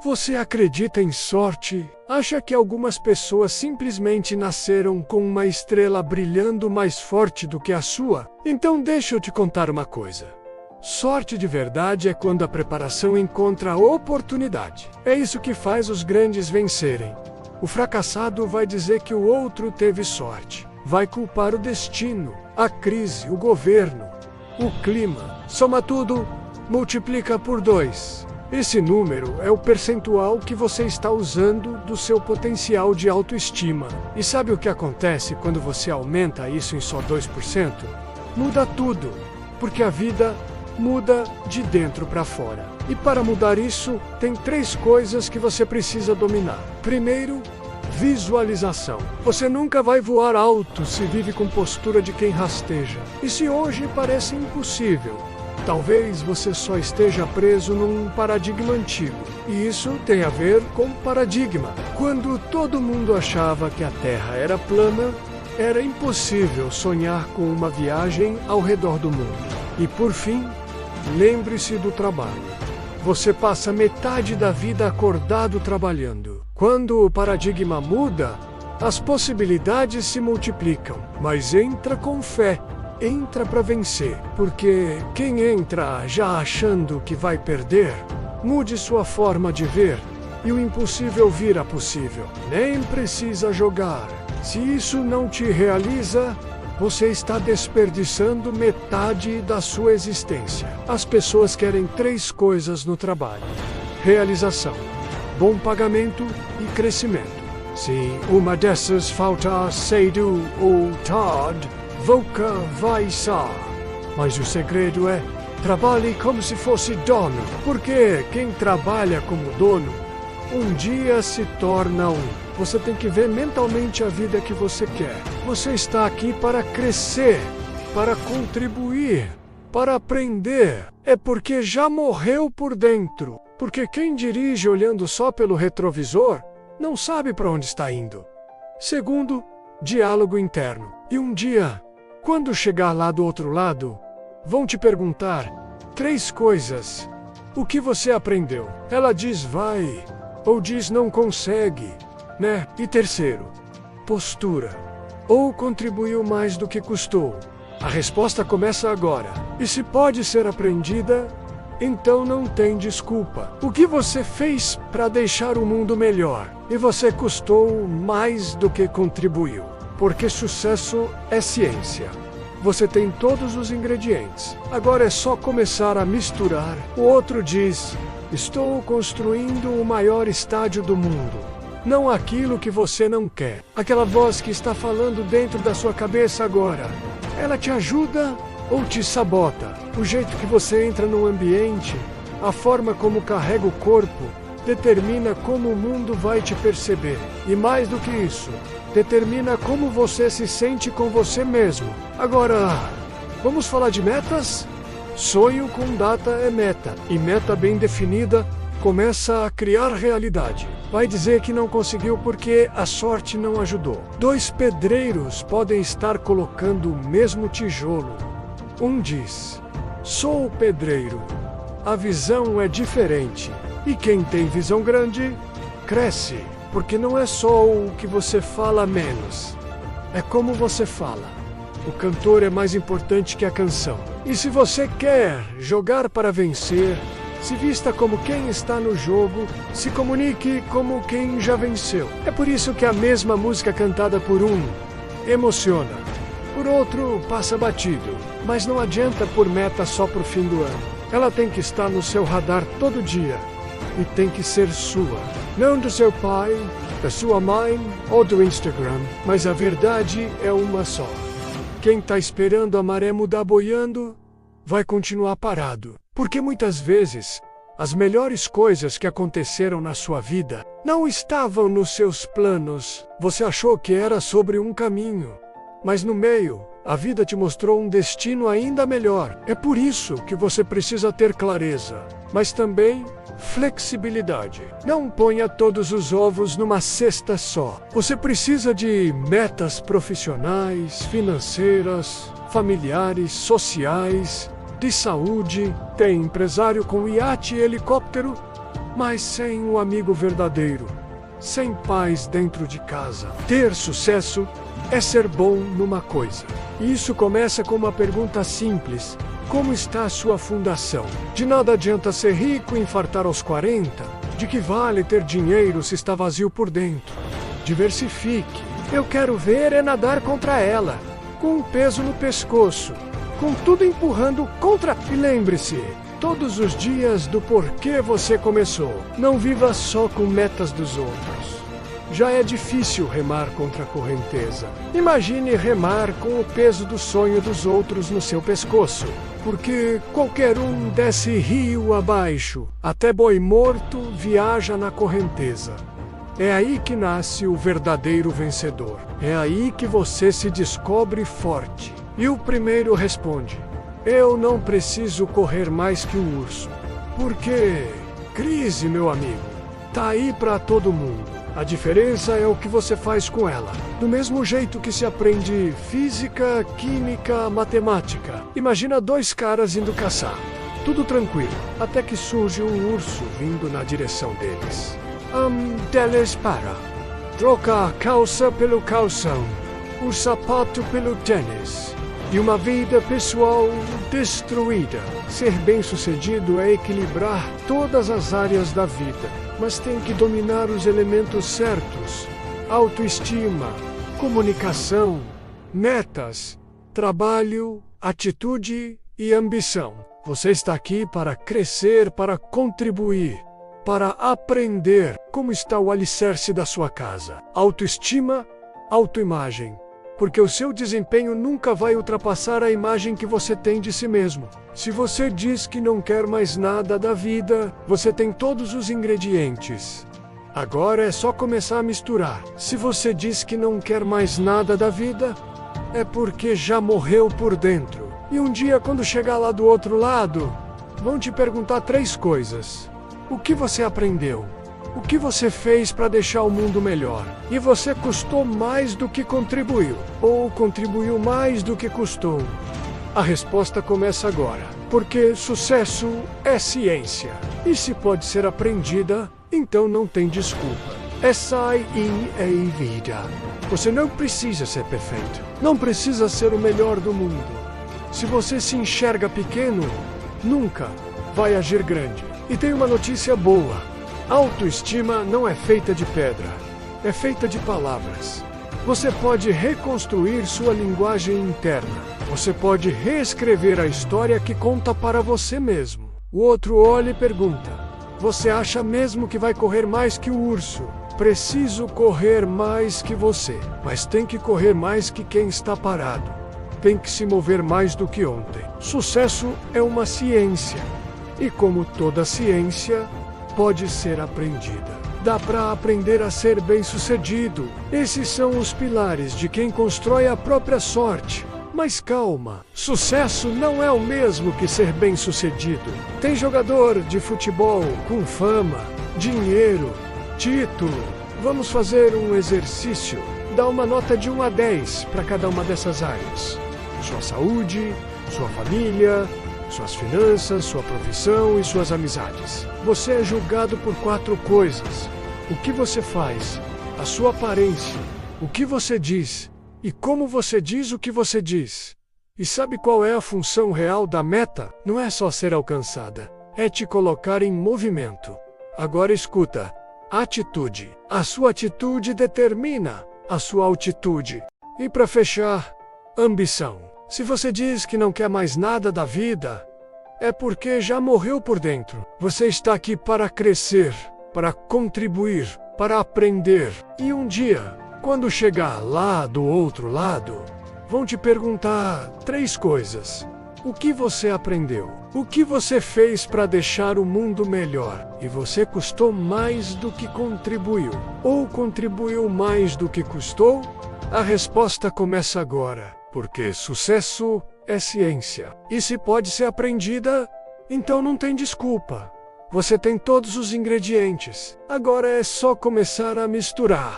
Você acredita em sorte? Acha que algumas pessoas simplesmente nasceram com uma estrela brilhando mais forte do que a sua? Então deixa eu te contar uma coisa. Sorte de verdade é quando a preparação encontra a oportunidade. É isso que faz os grandes vencerem. O fracassado vai dizer que o outro teve sorte. Vai culpar o destino, a crise, o governo, o clima. Soma tudo, multiplica por 2. Esse número é o percentual que você está usando do seu potencial de autoestima. E sabe o que acontece quando você aumenta isso em só 2%? Muda tudo, porque a vida muda de dentro para fora. E para mudar isso, tem 3 coisas que você precisa dominar. Primeiro, visualização. Você nunca vai voar alto se vive com postura de quem rasteja. E se hoje parece impossível, talvez você só esteja preso num paradigma antigo. E isso tem a ver com paradigma. Quando todo mundo achava que a Terra era plana, era impossível sonhar com uma viagem ao redor do mundo. E por fim, lembre-se do trabalho. Você passa metade da vida acordado trabalhando. Quando o paradigma muda, as possibilidades se multiplicam. Mas entra com fé. Entra para vencer, porque quem entra já achando que vai perder, mude sua forma de ver e o impossível vira possível. Nem precisa jogar. Se isso não te realiza, você está desperdiçando metade da sua existência. As pessoas querem 3 coisas no trabalho: realização, bom pagamento e crescimento. Se uma dessas falta cedo ou tarde, nunca vai sair. Mas o segredo é, trabalhe como se fosse dono, porque quem trabalha como dono, um dia se torna um. Você tem que ver mentalmente a vida que você quer. Você está aqui para crescer, para contribuir, para aprender. É porque já morreu por dentro. Porque quem dirige olhando só pelo retrovisor, não sabe para onde está indo. Segundo, diálogo interno. E um dia, quando chegar lá do outro lado, vão te perguntar 3 coisas. O que você aprendeu? Ela diz vai, ou diz não consegue, né? E terceiro, postura. Ou contribuiu mais do que custou? A resposta começa agora. E se pode ser aprendida, então não tem desculpa. O que você fez para deixar o mundo melhor? E você custou mais do que contribuiu. Porque sucesso é ciência. Você tem todos os ingredientes. Agora é só começar a misturar. O outro diz: estou construindo o maior estádio do mundo. Não aquilo que você não quer. Aquela voz que está falando dentro da sua cabeça agora. Ela te ajuda ou te sabota? O jeito que você entra no ambiente, a forma como carrega o corpo, determina como o mundo vai te perceber. E mais do que isso, determina como você se sente com você mesmo. Agora, vamos falar de metas? Sonho com data é meta. E meta bem definida começa a criar realidade. Vai dizer que não conseguiu porque a sorte não ajudou. 2 pedreiros podem estar colocando o mesmo tijolo. Um diz: sou o pedreiro. A visão é diferente. E quem tem visão grande, cresce. Porque não é só o que você fala menos. É como você fala. O cantor é mais importante que a canção. E se você quer jogar para vencer, se vista como quem está no jogo, se comunique como quem já venceu. É por isso que a mesma música cantada por um emociona, por outro passa batido. Mas não adianta pôr meta só pro fim do ano. Ela tem que estar no seu radar todo dia. E tem que ser sua. Não do seu pai, da sua mãe ou do Instagram. Mas a verdade é uma só. Quem está esperando a maré mudar boiando, vai continuar parado. Porque muitas vezes, as melhores coisas que aconteceram na sua vida não estavam nos seus planos. Você achou que era sobre um caminho, mas no meio, a vida te mostrou um destino ainda melhor. É por isso que você precisa ter clareza, mas também flexibilidade. Não ponha todos os ovos numa cesta só. Você precisa de metas profissionais, financeiras, familiares, sociais, de saúde. Tem empresário com iate e helicóptero mas sem um amigo verdadeiro, sem paz dentro de casa. Ter sucesso é ser bom numa coisa. E isso começa com uma pergunta simples: como está a sua fundação? De nada adianta ser rico e infartar aos 40. De que vale ter dinheiro se está vazio por dentro? Diversifique. Eu quero ver é nadar contra ela, com um peso no pescoço, com tudo empurrando contra. E lembre-se, todos os dias do porquê você começou. Não viva só com metas dos outros. Já é difícil remar contra a correnteza. Imagine remar com o peso do sonho dos outros no seu pescoço. Porque qualquer um desce rio abaixo, até boi morto viaja na correnteza. É aí que nasce o verdadeiro vencedor. É aí que você se descobre forte. E o primeiro responde: eu não preciso correr mais que o urso. Porque crise, meu amigo, tá aí para todo mundo. A diferença é o que você faz com ela. Do mesmo jeito que se aprende física, química, matemática. Imagina dois caras indo caçar. Tudo tranquilo, até que surge um urso vindo na direção deles. Deles para. Troca a calça pelo calção, o sapato pelo tênis. E uma vida pessoal destruída. Ser bem-sucedido é equilibrar todas as áreas da vida, mas tem que dominar os elementos certos: autoestima, comunicação, metas, trabalho, atitude e ambição. Você está aqui para crescer, para contribuir, para aprender. Como está o alicerce da sua casa? Autoestima, autoimagem. Porque o seu desempenho nunca vai ultrapassar a imagem que você tem de si mesmo. Se você diz que não quer mais nada da vida, você tem todos os ingredientes. Agora é só começar a misturar. Se você diz que não quer mais nada da vida, é porque já morreu por dentro. E um dia, quando chegar lá do outro lado, vão te perguntar 3 coisas. O que você aprendeu? O que você fez para deixar o mundo melhor? E você custou mais do que contribuiu? Ou contribuiu mais do que custou? A resposta começa agora. Porque sucesso é ciência. E se pode ser aprendida, então não tem desculpa. É vida. Você não precisa ser perfeito. Não precisa ser o melhor do mundo. Se você se enxerga pequeno, nunca vai agir grande. E tem uma notícia boa. Autoestima não é feita de pedra, é feita de palavras. Você pode reconstruir sua linguagem interna. Você pode reescrever a história que conta para você mesmo. O outro olha e pergunta: você acha mesmo que vai correr mais que o urso? Preciso correr mais que você, mas tem que correr mais que quem está parado. Tem que se mover mais do que ontem. Sucesso é uma ciência. E como toda ciência, pode ser aprendida. Dá para aprender a ser bem-sucedido. Esses são os pilares de quem constrói a própria sorte. Mas calma, sucesso não é o mesmo que ser bem-sucedido. Tem jogador de futebol com fama, dinheiro, título. Vamos fazer um exercício. Dá uma nota de 1 a 10 para cada uma dessas áreas. Sua saúde, sua família, suas finanças, sua profissão e suas amizades. Você é julgado por 4 coisas: o que você faz, a sua aparência, o que você diz e como você diz o que você diz. E sabe qual é a função real da meta? Não é só ser alcançada, é te colocar em movimento. Agora escuta: atitude. A sua atitude determina a sua altitude. E para fechar, ambição. Se você diz que não quer mais nada da vida, é porque já morreu por dentro. Você está aqui para crescer, para contribuir, para aprender. E um dia, quando chegar lá do outro lado, vão te perguntar 3 coisas. O que você aprendeu? O que você fez para deixar o mundo melhor? E você custou mais do que contribuiu? Ou contribuiu mais do que custou? A resposta começa agora. Porque sucesso é ciência. E se pode ser aprendida, então não tem desculpa. Você tem todos os ingredientes. Agora é só começar a misturar.